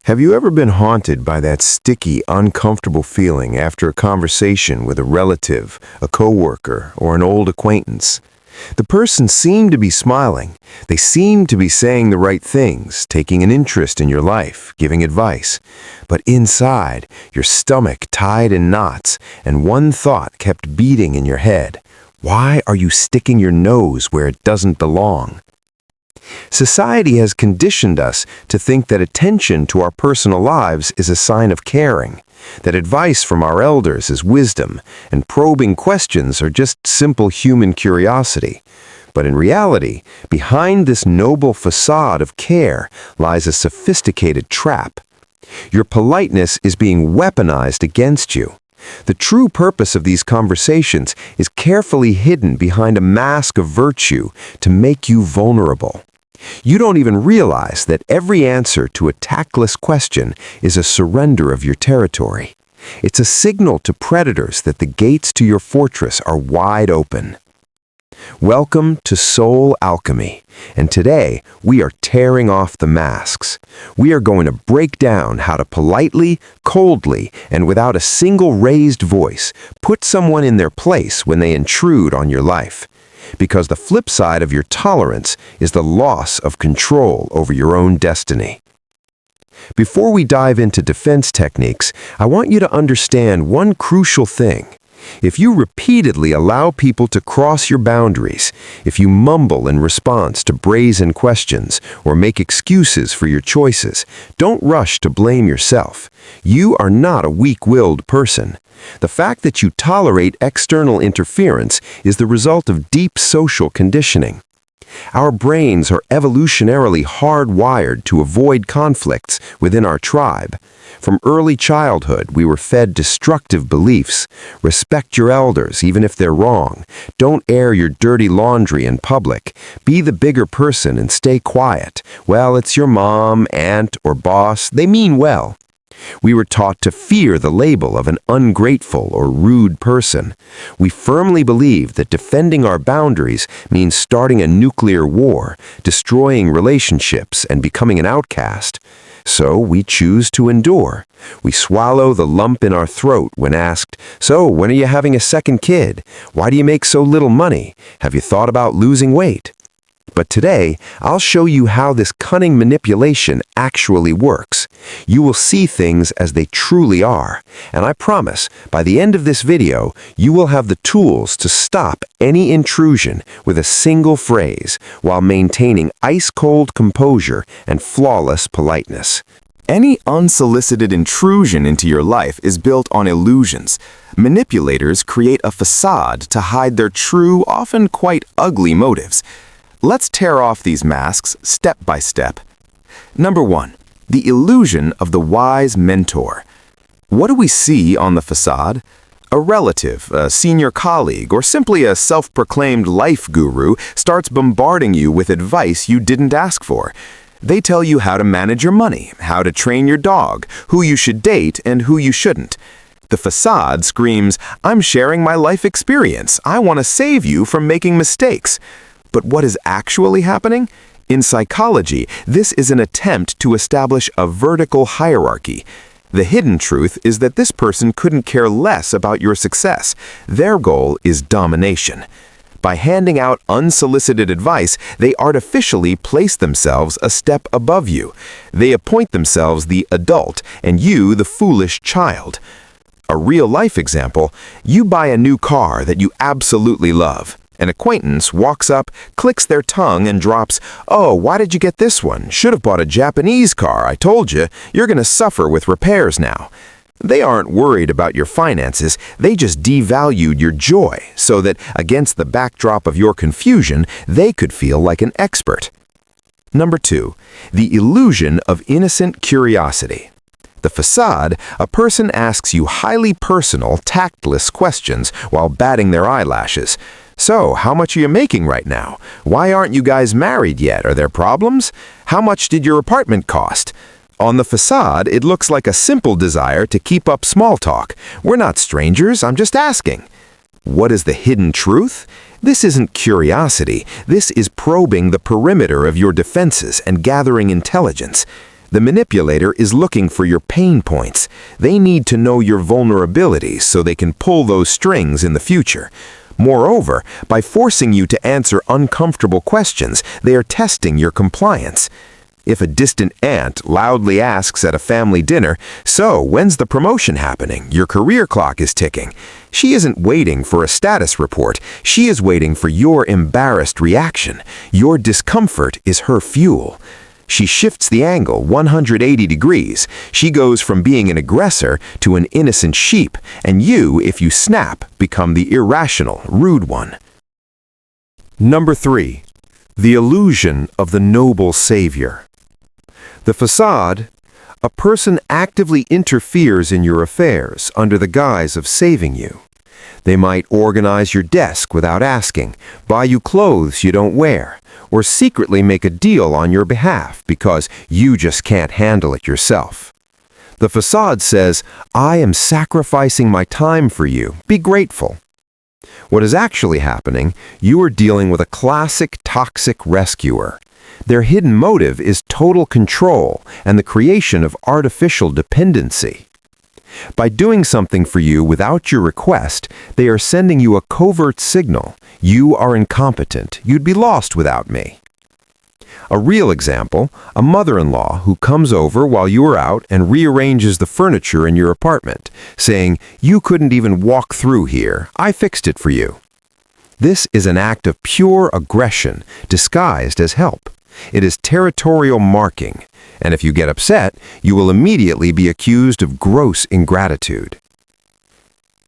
Have you ever been haunted by that sticky, uncomfortable feeling after a conversation with a relative, a coworker, or an old acquaintance? The person seemed to be smiling. They seemed to be saying the right things, taking an interest in your life, giving advice. But inside, your stomach tied in knots, and one thought kept beating in your head. Why are you sticking your nose where it doesn't belong? Society has conditioned us to think that attention to our personal lives is a sign of caring, that advice from our elders is wisdom, and probing questions are just simple human curiosity. But in reality, behind this noble facade of care lies a sophisticated trap. Your politeness is being weaponized against you. The true purpose of these conversations is carefully hidden behind a mask of virtue to make you vulnerable. You don't even realize that every answer to a tactless question is a surrender of your territory. It's a signal to predators that the gates to your fortress are wide open. Welcome to Soul Alchemy, and today we are tearing off the masks. We are going to break down how to politely, coldly, and without a single raised voice put someone in their place when they intrude on your life. Because the flip side of your tolerance is the loss of control over your own destiny. Before we dive into defense techniques, I want you to understand one crucial thing. If you repeatedly allow people to cross your boundaries, if you mumble in response to brazen questions or make excuses for your choices, don't rush to blame yourself. You are not a weak-willed person. The fact that you tolerate external interference is the result of deep social conditioning. Our brains are evolutionarily hardwired to avoid conflicts within our tribe. From early childhood, we were fed destructive beliefs. Respect your elders, even if they're wrong. Don't air your dirty laundry in public. Be the bigger person and stay quiet. Well, it's your mom, aunt, or boss. They mean well. We were taught to fear the label of an ungrateful or rude person. We firmly believe that defending our boundaries means starting a nuclear war, destroying relationships, and becoming an outcast. So we choose to endure. We swallow the lump in our throat when asked, "So, when are you having a second kid? Why do you make so little money? Have you thought about losing weight?" But today, I'll show you how this cunning manipulation actually works. You will see things as they truly are, and I promise, by the end of this video, you will have the tools to stop any intrusion with a single phrase while maintaining ice-cold composure and flawless politeness. Any unsolicited intrusion into your life is built on illusions. Manipulators create a facade to hide their true, often quite ugly motives. Let's tear off these masks step by step. Number 1. The illusion of the wise mentor. What do we see on the facade? A relative, a senior colleague, or simply a self-proclaimed life guru starts bombarding you with advice you didn't ask for. They tell you how to manage your money, how to train your dog, who you should date, and who you shouldn't. The facade screams, "I'm sharing my life experience. I want to save you from making mistakes." But what is actually happening? In psychology, this is an attempt to establish a vertical hierarchy. The hidden truth is that this person couldn't care less about your success. Their goal is domination. By handing out unsolicited advice, they artificially place themselves a step above you. They appoint themselves the adult and you the foolish child. A real-life example, you buy a new car that you absolutely love. An acquaintance walks up, clicks their tongue, and drops, "Oh, why did you get this one? Should have bought a Japanese car, I told you. You're going to suffer with repairs now." They aren't worried about your finances, they just devalued your joy so that, against the backdrop of your confusion, they could feel like an expert. Number 2. The illusion of innocent curiosity. The facade, a person asks you highly personal, tactless questions while batting their eyelashes. "So, how much are you making right now? Why aren't you guys married yet? Are there problems? How much did your apartment cost?" On the facade, it looks like a simple desire to keep up small talk. "We're not strangers, I'm just asking." What is the hidden truth? This isn't curiosity. This is probing the perimeter of your defenses and gathering intelligence. The manipulator is looking for your pain points. They need to know your vulnerabilities so they can pull those strings in the future. Moreover, by forcing you to answer uncomfortable questions, they are testing your compliance. If a distant aunt loudly asks at a family dinner, "So, when's the promotion happening? Your career clock is ticking," she isn't waiting for a status report. She is waiting for your embarrassed reaction. Your discomfort is her fuel. She shifts the angle 180 degrees. She goes from being an aggressor to an innocent sheep, and you, if you snap, become the irrational, rude one. Number 3. The illusion of the noble savior. The facade: a person actively interferes in your affairs under the guise of saving you. They might organize your desk without asking, buy you clothes you don't wear, or secretly make a deal on your behalf because you just can't handle it yourself. The facade says, "I am sacrificing my time for you. Be grateful." What is actually happening, you are dealing with a classic toxic rescuer. Their hidden motive is total control and the creation of artificial dependency. By doing something for you without your request, they are sending you a covert signal. You are incompetent. You'd be lost without me. A real example: a mother-in-law who comes over while you are out and rearranges the furniture in your apartment, saying, "You couldn't even walk through here. I fixed it for you." This is an act of pure aggression disguised as help. It is territorial marking, and if you get upset, you will immediately be accused of gross ingratitude.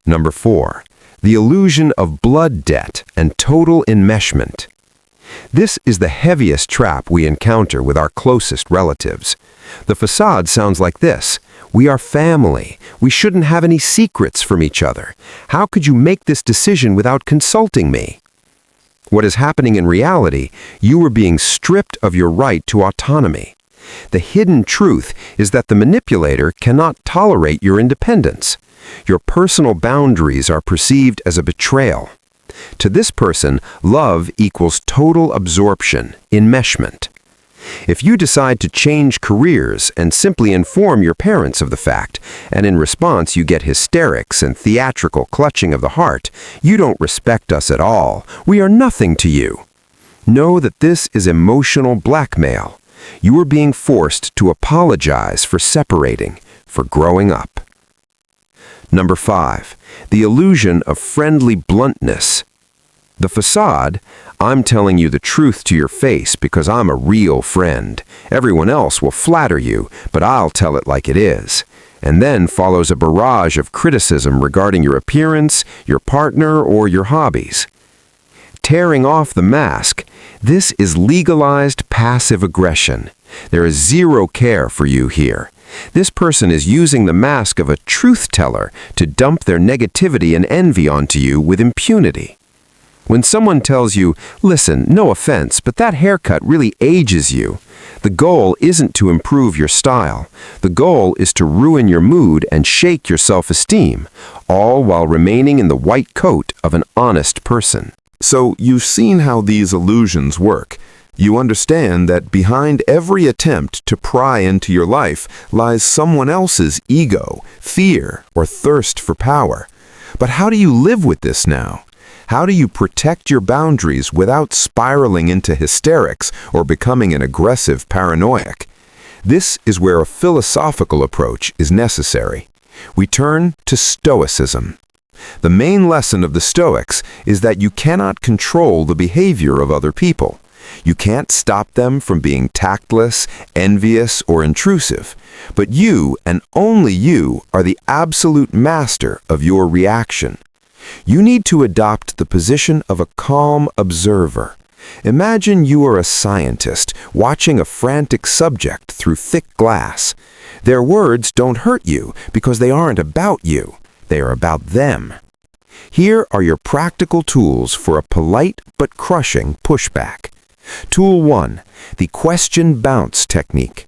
Number 4. The illusion of blood debt and total enmeshment. This is the heaviest trap we encounter with our closest relatives. The facade sounds like this: "We are family. We shouldn't have any secrets from each other. How could you make this decision without consulting me?" What is happening in reality, you are being stripped of your right to autonomy. The hidden truth is that the manipulator cannot tolerate your independence. Your personal boundaries are perceived as a betrayal. To this person, love equals total absorption, enmeshment. If you decide to change careers and simply inform your parents of the fact, and in response you get hysterics and theatrical clutching of the heart, you don't respect us at all. We are nothing to you. Know that this is emotional blackmail. You are being forced to apologize for separating, for growing up. Number 5. The illusion of friendly bluntness. The facade: "I'm telling you the truth to your face because I'm a real friend. Everyone else will flatter you, but I'll tell it like it is." And then follows a barrage of criticism regarding your appearance, your partner, or your hobbies. Tearing off the mask: this is legalized passive aggression. There is zero care for you here. This person is using the mask of a truth teller to dump their negativity and envy onto you with impunity. When someone tells you, "Listen, no offense, but that haircut really ages you," the goal isn't to improve your style. The goal is to ruin your mood and shake your self-esteem, all while remaining in the white coat of an honest person. So you've seen how these illusions work. You understand that behind every attempt to pry into your life lies someone else's ego, fear, or thirst for power. But how do you live with this now? How do you protect your boundaries without spiraling into hysterics or becoming an aggressive paranoiac? This is where a philosophical approach is necessary. We turn to Stoicism. The main lesson of the Stoics is that you cannot control the behavior of other people. You can't stop them from being tactless, envious, or intrusive. But you, and only you, are the absolute master of your reaction. You need to adopt the position of a calm observer. Imagine you are a scientist watching a frantic subject through thick glass. Their words don't hurt you because they aren't about you. They are about them. Here are your practical tools for a polite but crushing pushback. Tool 1. The question bounce technique.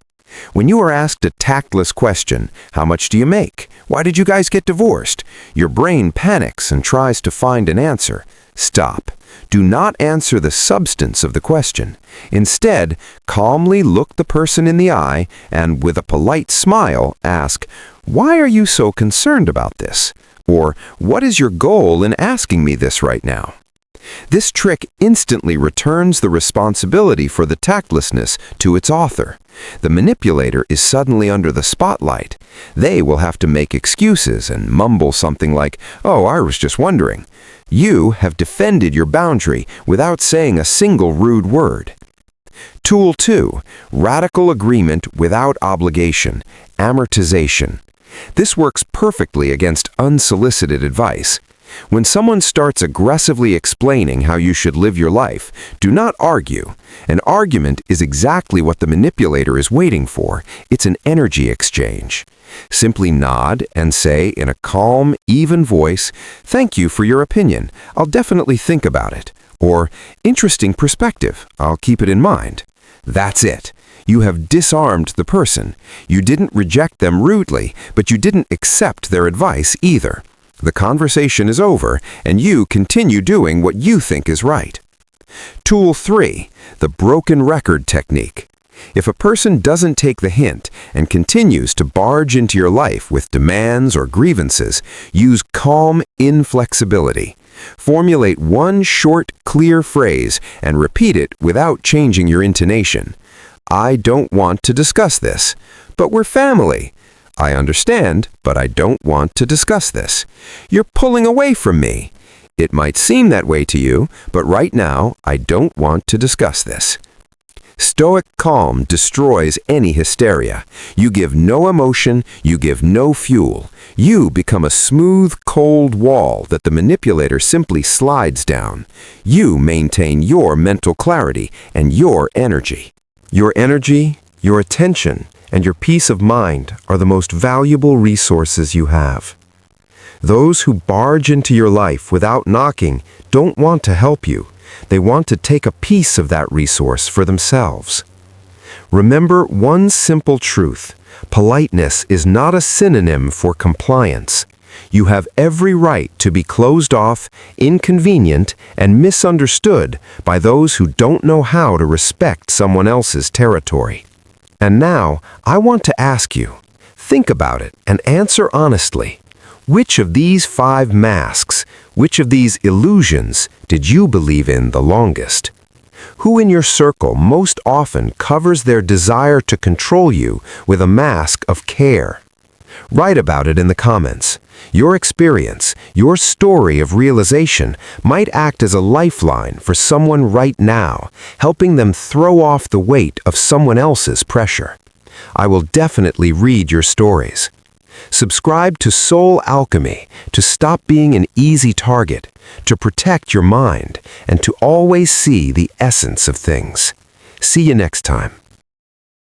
When you are asked a tactless question, how much do you make? Why did you guys get divorced? Your brain panics and tries to find an answer. Stop. Do not answer the substance of the question. Instead, calmly look the person in the eye and, with a polite smile, ask, "Why are you so concerned about this?" Or, "What is your goal in asking me this right now?" This trick instantly returns the responsibility for the tactlessness to its author. The manipulator is suddenly under the spotlight. They will have to make excuses and mumble something like, "Oh, I was just wondering." You have defended your boundary without saying a single rude word. Tool 2. Radical agreement without obligation, amortization. This works perfectly against unsolicited advice. When someone starts aggressively explaining how you should live your life, do not argue. An argument is exactly what the manipulator is waiting for. It's an energy exchange. Simply nod and say in a calm, even voice, "Thank you for your opinion. I'll definitely think about it." Or, "Interesting perspective. I'll keep it in mind." That's it. You have disarmed the person. You didn't reject them rudely, but you didn't accept their advice either. The conversation is over, and you continue doing what you think is right. Tool 3. The broken record technique. If a person doesn't take the hint and continues to barge into your life with demands or grievances, use calm inflexibility. Formulate one short, clear phrase and repeat it without changing your intonation. "I don't want to discuss this, but we're family." "I understand, but I don't want to discuss this." "You're pulling away from me." "It might seem that way to you, but right now, I don't want to discuss this." Stoic calm destroys any hysteria. You give no emotion, you give no fuel. You become a smooth, cold wall that the manipulator simply slides down. You maintain your mental clarity and your energy. Your energy, your attention, and your peace of mind are the most valuable resources you have. Those who barge into your life without knocking don't want to help you. They want to take a piece of that resource for themselves. Remember one simple truth: politeness is not a synonym for compliance. You have every right to be closed off, inconvenient, and misunderstood by those who don't know how to respect someone else's territory. And now, I want to ask you, think about it and answer honestly. Which of these 5 masks, which of these illusions did you believe in the longest? Who in your circle most often covers their desire to control you with a mask of care? Write about it in the comments. Your experience, your story of realization might act as a lifeline for someone right now, helping them throw off the weight of someone else's pressure. I will definitely read your stories. Subscribe to Soul Alchemy to stop being an easy target, to protect your mind, and to always see the essence of things. See you next time.